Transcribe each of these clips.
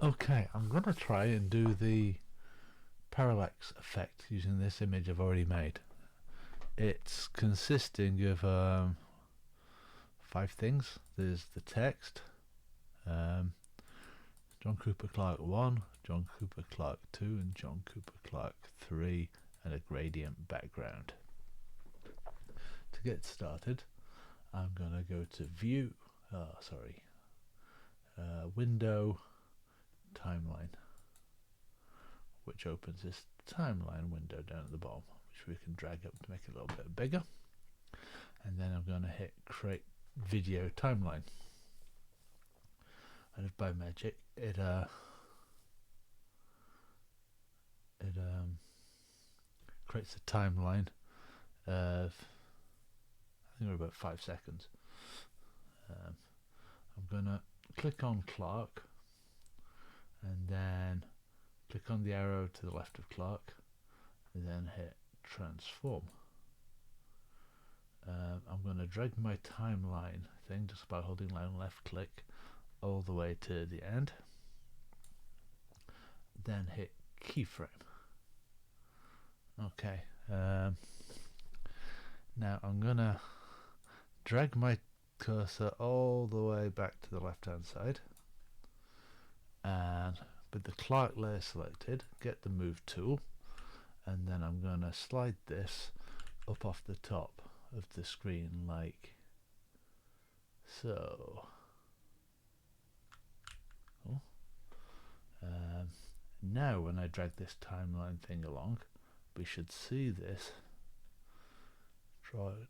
Okay, I'm going to try and do the parallax effect using this image I've already made. It's consisting of 5 things. There's the text, John Cooper Clarke 1, John Cooper Clarke 2 and John Cooper Clarke 3, and a gradient background. To get started, I'm going to go to View, Window, Timeline, which opens this timeline window down at the bottom, which we can drag up to make it a little bit bigger. And then I'm going to hit Create Video Timeline, and if by magic it creates a timeline of, I think we're about 5 seconds. I'm going to click on Clarke and then click on the arrow to the left of Clarke and then hit transform. I'm going to drag my timeline thing just by holding down left click all the way to the end, then hit keyframe. Okay, now I'm going to drag my cursor all the way back to the left hand side, and with the Clarke layer selected, get the move tool, and then I'm going to slide this up off the top of the screen like so. Now when I drag this timeline thing along, we should see this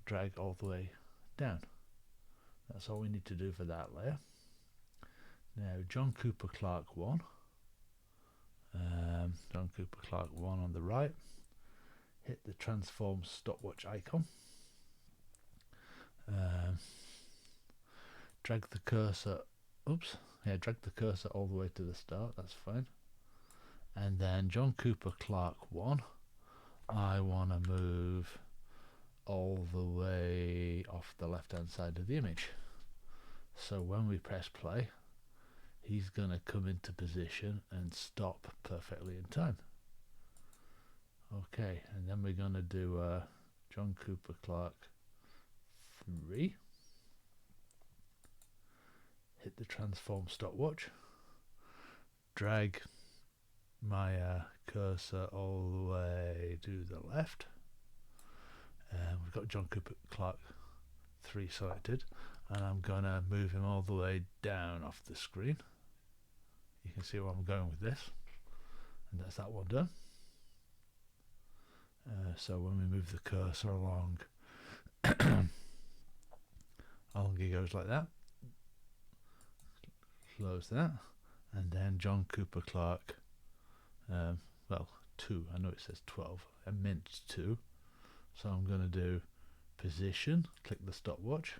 drag all the way down. That's all we need to do for that layer. Now John Cooper Clarke 1, John Cooper Clarke 1 on the right, hit the transform stopwatch icon, drag the cursor all the way to the start, that's fine. And then John Cooper Clarke 1, I want to move all the way off the left hand side of the image. So when we press play, he's going to come into position and stop perfectly in time. Okay, and then we're going to do John Cooper Clarke 3, hit the transform stopwatch, drag my cursor all the way to the left. We've got John Cooper Clarke 3 selected, and I'm going to move him all the way down off the screen. You can see where I'm going with this, and that's that one done. So when we move the cursor along, he goes like that. Close that, and then John Cooper Clarke 2, I know it says 12, I meant 2, so I'm going to do position, click the stopwatch,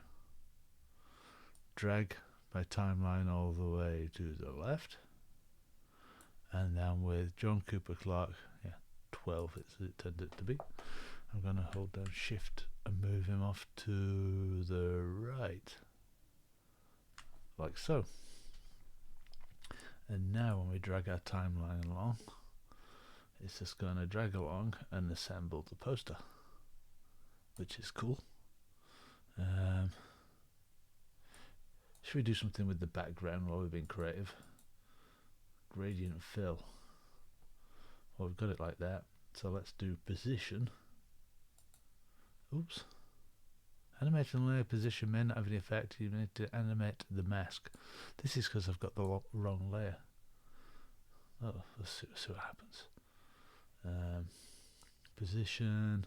drag my timeline all the way to the left, and then with John Cooper Clarke 12 it turned it to be, I'm going to hold down shift and move him off to the right like so. And now when we drag our timeline along, it's just going to drag along and assemble the poster, which is cool. Should we do something with the background while we've been creative? Gradient fill. Well, we've got it like that, so let's do position. Oops. Animate and layer position may not have any effect. You need to animate the mask. This is because I've got the wrong layer. Oh, let's see what happens. Position.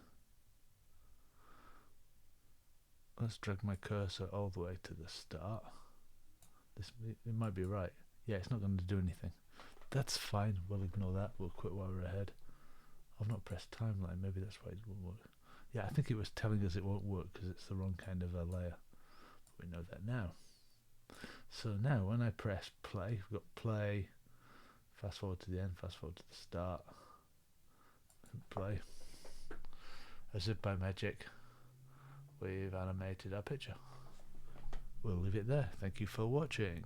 Let's drag my cursor all the way to the start. It might be right. Yeah, it's not going to do anything. That's fine. We'll ignore that. We'll quit while we're ahead. I've not pressed timeline. Maybe that's why it won't work. Yeah, I think it was telling us it won't work because it's the wrong kind of a layer. But we know that now. So now when I press play, we've got play, fast forward to the end, fast forward to the start, play. As if by magic, we've animated our picture. We'll leave it there. Thank you for watching.